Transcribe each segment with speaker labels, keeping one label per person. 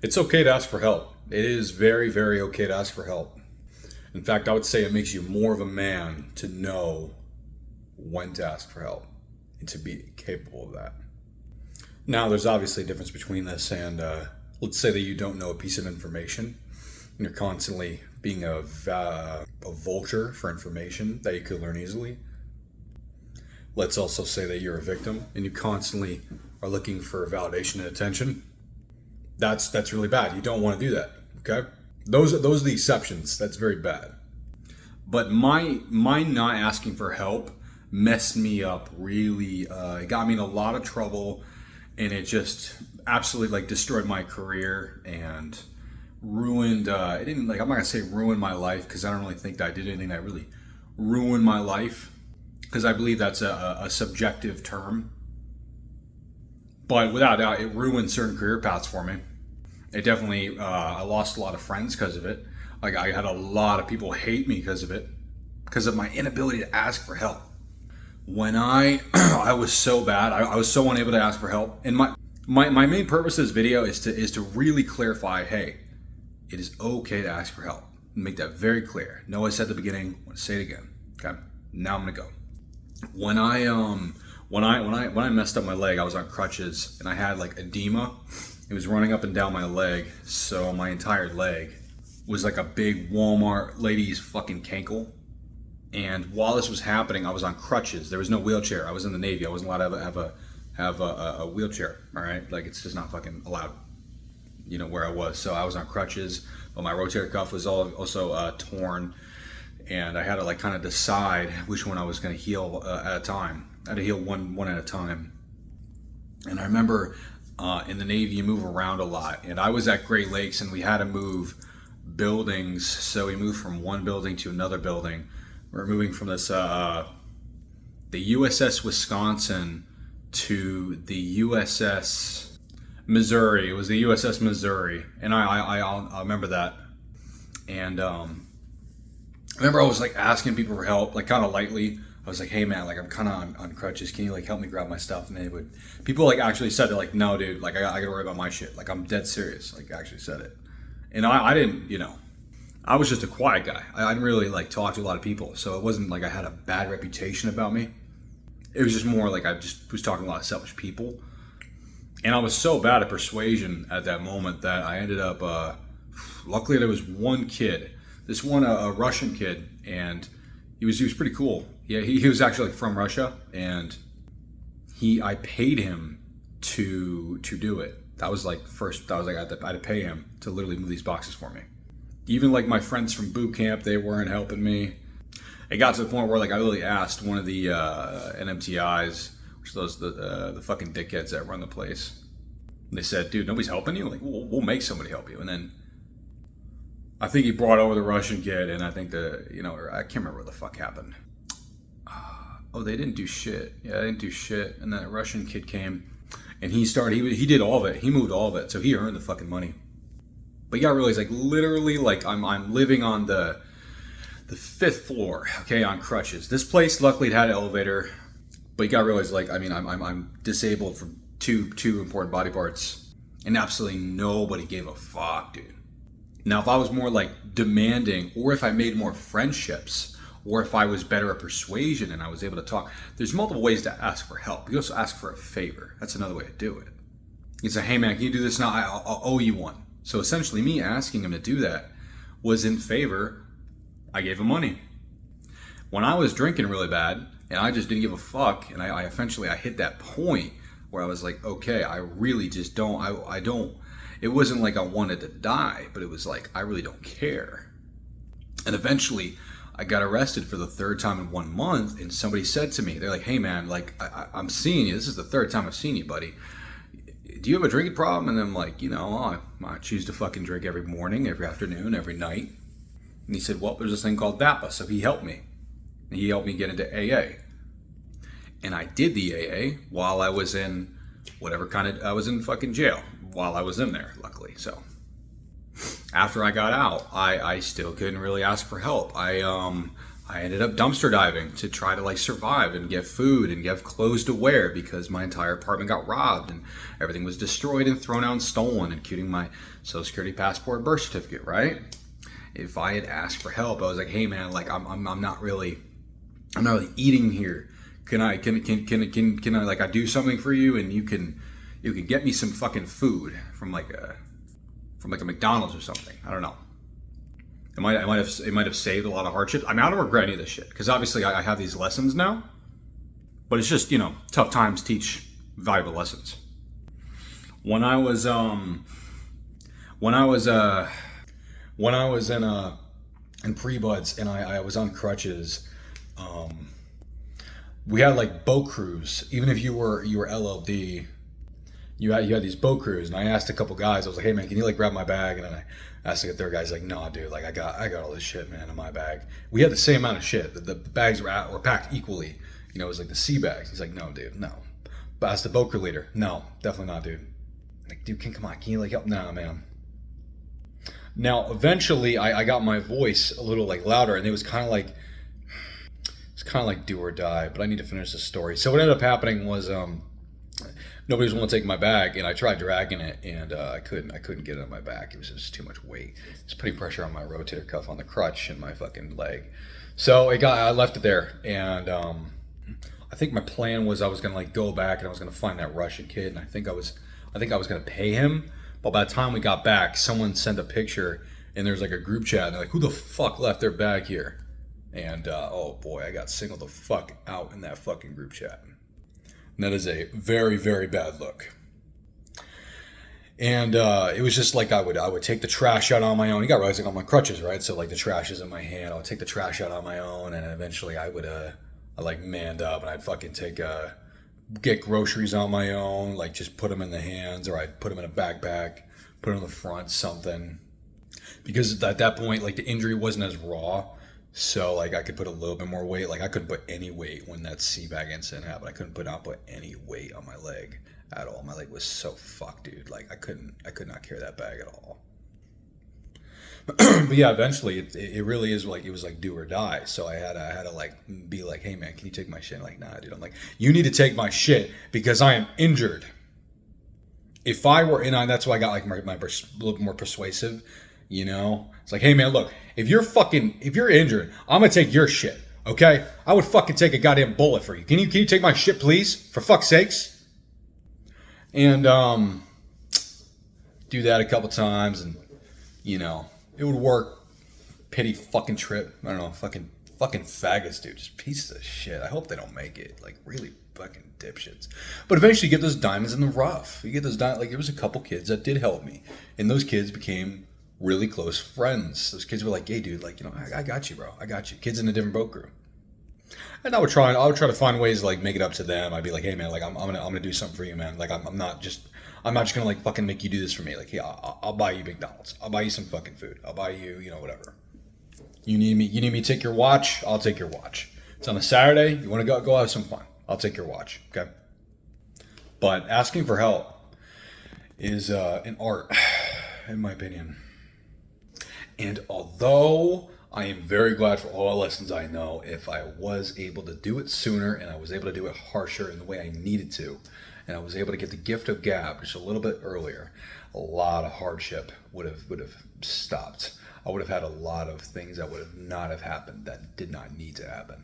Speaker 1: It's okay to ask for help. It is very, very okay to ask for help. In fact, I would say it makes you more of a man to know when to ask for help and to be capable of that. Now, there's obviously a difference between this and let's say that you don't know a piece of information and you're constantly being a vulture for information that you could learn easily. Let's also say that you're a victim and you constantly are looking for validation and attention. That's really bad. You don't want to do that. Okay, those are the exceptions. That's very bad. But my not asking for help messed me up really. It got me in a lot of trouble, and it just absolutely destroyed my career and ruined. It didn't I'm not gonna say ruin my life because I don't really think that I did anything that really ruined my life, because I believe that's a subjective term. But without doubt, it ruined certain career paths for me. It definitely, I lost a lot of friends because of it. I had a lot of people hate me because of it, because of my inability to ask for help. When I was so bad, I was so unable to ask for help. And my main purpose of this video is to really clarify, hey, it is okay to ask for help. Make that very clear. No, I said at the beginning, I want to say it again. Okay, now I'm gonna go. When I messed up my leg, I was on crutches and I had edema. It was running up and down my leg, so my entire leg was like a big Walmart lady's fucking cankle. And while this was happening, I was on crutches. There was no wheelchair. I was in the Navy. I wasn't allowed to have a wheelchair. All right, it's just not fucking allowed. You know where I was, so I was on crutches. But my rotator cuff was also torn, and I had to kind of decide which one I was going to heal at a time. I had to heal one at a time. And I remember in the Navy, you move around a lot. And I was at Great Lakes, and we had to move buildings. So we moved from one building to another building. We're moving from this the USS Wisconsin to the USS Missouri. It was the USS Missouri, and I remember that. And I remember I was asking people for help, kind of lightly. I was like, hey man, I'm kind of on crutches. Can you help me grab my stuff? And they would, people actually said, they're no dude, I gotta worry about my shit. I'm dead serious. Actually said it. And I didn't, I was just a quiet guy. I didn't really talk to a lot of people. So it wasn't I had a bad reputation about me. It was just more I just was talking to a lot of selfish people. And I was so bad at persuasion at that moment that I ended up, luckily there was one kid, this one, a Russian kid, and he was pretty cool. Yeah, he was actually from Russia, and I paid him to do it. That was first. I had to pay him to literally move these boxes for me. Even my friends from boot camp, they weren't helping me. It got to the point where I literally asked one of the NMTIs, which are those the fucking dickheads that run the place. And they said, "Dude, nobody's helping you. We'll make somebody help you." And then I think he brought over the Russian kid, and I think I can't remember what the fuck happened. Oh, they didn't do shit. Yeah, they didn't do shit. And that Russian kid came, and he did all of it. He moved all of it, so he earned the fucking money. But you gotta realize, literally, I'm living on the 5th floor, okay, on crutches. This place, luckily, it had an elevator, but you gotta realize, I'm disabled from two important body parts, and absolutely nobody gave a fuck, dude. Now, if I was more demanding, or if I made more friendships, or if I was better at persuasion and I was able to talk, there's multiple ways to ask for help. You also ask for a favor. That's another way to do it. You say, hey man, can you do this now? I'll owe you one. So essentially me asking him to do that was in favor. I gave him money. When I was drinking really bad and I just didn't give a fuck, and I eventually hit that point where I was okay, I really just don't, I don't, it wasn't I wanted to die, but it was I really don't care. And eventually I got arrested for the 3rd time in 1 month, and somebody said to me, they're hey man, I'm seeing you, this is the 3rd time I've seen you, buddy. Do you have a drinking problem? And I'm I choose to fucking drink every morning, every afternoon, every night. And he said, well, there's this thing called VAPA. So he helped me. And he helped me get into AA. And I did the AA while I was in I was in fucking jail while I was in there, luckily. So after I got out, I still couldn't really ask for help. I I ended up dumpster diving to try to like survive and get food and get clothes to wear because my entire apartment got robbed and everything was destroyed and thrown out and stolen, including my social security passport and birth certificate, right? If I had asked for help, I was like, hey man, like I'm not really eating here. Can I like I do something for you and you can get me some fucking food from like a McDonald's or something. I don't know. It might have saved a lot of hardship. I mean, I don't regret any of this shit because obviously I have these lessons now, but it's just, you know, tough times teach valuable lessons. When I was in pre-buds and I was on crutches, we had like boat crews. Even if you were LLD, you had these boat crews, and I asked a couple guys. I was like, "Hey man, can you like grab my bag?" And then I asked the third guy. He's like, "Nah, dude. Like I got all this shit, man, in my bag." We had the same amount of shit. The bags were packed equally. You know, it was like the sea bags. He's like, "No, dude, no." But I asked the boat crew leader. No, definitely not, dude. I'm like, dude, come on, can you like help? Nah, man. Now, eventually, I got my voice a little like louder, and it was kind of like do or die. But I need to finish the story. So what ended up happening was nobody was willing to take my bag, and I tried dragging it, and I couldn't get it on my back. It was just too much weight. It's putting pressure on my rotator cuff on the crutch and my fucking leg. So I left it there, and I think my plan was I was gonna like go back and I was gonna find that Russian kid, and I think I was gonna pay him. But by the time we got back, someone sent a picture, and there's like a group chat, and they're like, "Who the fuck left their bag here?" And oh boy, I got singled the fuck out in that fucking group chat. And that is a very, very bad look. And it was just like I would take the trash out on my own. You got realizing on my crutches, right? So like the trash is in my hand. I would take the trash out on my own, and eventually I like manned up, and I'd fucking get groceries on my own, like just put them in the hands, or I'd put them in a backpack, put them in the front, something. Because at that point, like the injury wasn't as raw. So like I could put a little bit more weight. Like I couldn't put any weight when that sea bag incident happened. I couldn't put any weight on my leg at all. My leg was so fucked, dude. Like I could not carry that bag at all. But yeah, eventually it really is like it was like do or die. So I had to like be like, hey man, can you take my shit? Like, nah, dude. I'm like, you need to take my shit because I am injured. If I were in on, that's why I got like my a little more persuasive. You know, it's like, hey man, look, if you're injured, I'm gonna take your shit, okay? I would fucking take a goddamn bullet for you. Can you take my shit, please? For fuck's sakes. And do that a couple times, and you know, it would work. Pity fucking trip. I don't know, fucking faggots, dude. Just pieces of shit. I hope they don't make it. Like really fucking dipshits. But eventually, you get those diamonds in the rough. You get those like there was a couple kids that did help me, and those kids became really close friends. Those kids were like, hey dude, like, you know, I got you, bro. I got you. Kids in a different boat crew. And I would try to find ways to like make it up to them. I'd be like, hey man, like I'm gonna do something for you, man. Like I'm not just gonna like fucking make you do this for me. Like, hey, I'll buy you McDonald's. I'll buy you some fucking food. I'll buy you, you know, whatever. You need me to take your watch? I'll take your watch. It's on a Saturday. You want to go have some fun? I'll take your watch. Okay. But asking for help is an art, in my opinion. And although I am very glad for all the lessons I know, if I was able to do it sooner and I was able to do it harsher in the way I needed to, and I was able to get the gift of gab just a little bit earlier, a lot of hardship would have stopped. I would have had a lot of things that would have not have happened that did not need to happen.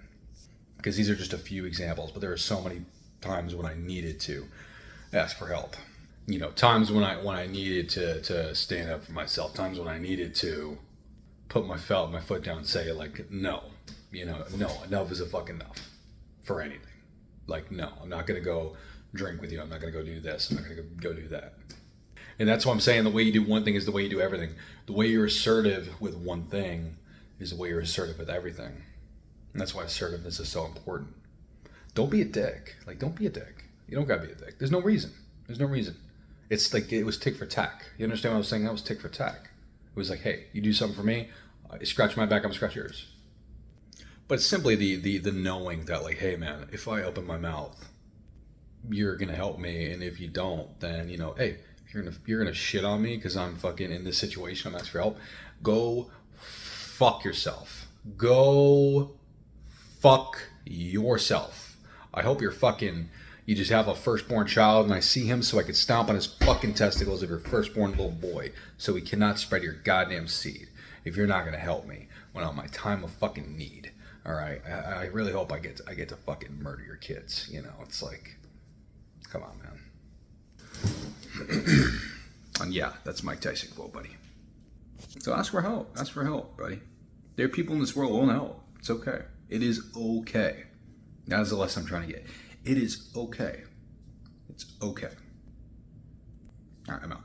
Speaker 1: Because these are just a few examples, but there are so many times when I needed to ask for help. You know, times when I needed to stand up for myself, times when I needed to put my foot down and say like, no, you know, no, enough is a fucking enough for anything. Like, no, I'm not going to go drink with you. I'm not going to go do this. I'm not going to go do that. And that's why I'm saying the way you do one thing is the way you do everything. The way you're assertive with one thing is the way you're assertive with everything. And that's why assertiveness is so important. Don't be a dick. Like, don't be a dick. You don't got to be a dick. There's no reason. It's like it was tick for tack. You understand what I was saying? That was tick for tack. It was like, hey, you do something for me, you scratch my back, I'm gonna scratch yours. But it's simply the knowing that like, hey man, if I open my mouth, you're gonna help me, and if you don't, then you know, hey, you're gonna shit on me because I'm fucking in this situation. I'm asking for help. Go fuck yourself. Go fuck yourself. I hope you just have a firstborn child and I see him so I can stomp on his fucking testicles of your firstborn little boy so he cannot spread your goddamn seed if you're not going to help me when I'm my time of fucking need. All right, I really hope I get to fucking murder your kids. You know, it's like, come on, man. And yeah, that's Mike Tyson quote, buddy. So ask for help. Ask for help, buddy. There are people in this world who won't help. It's okay. It is okay. That is the lesson I'm trying to get. It is okay. It's okay. All right, I'm out.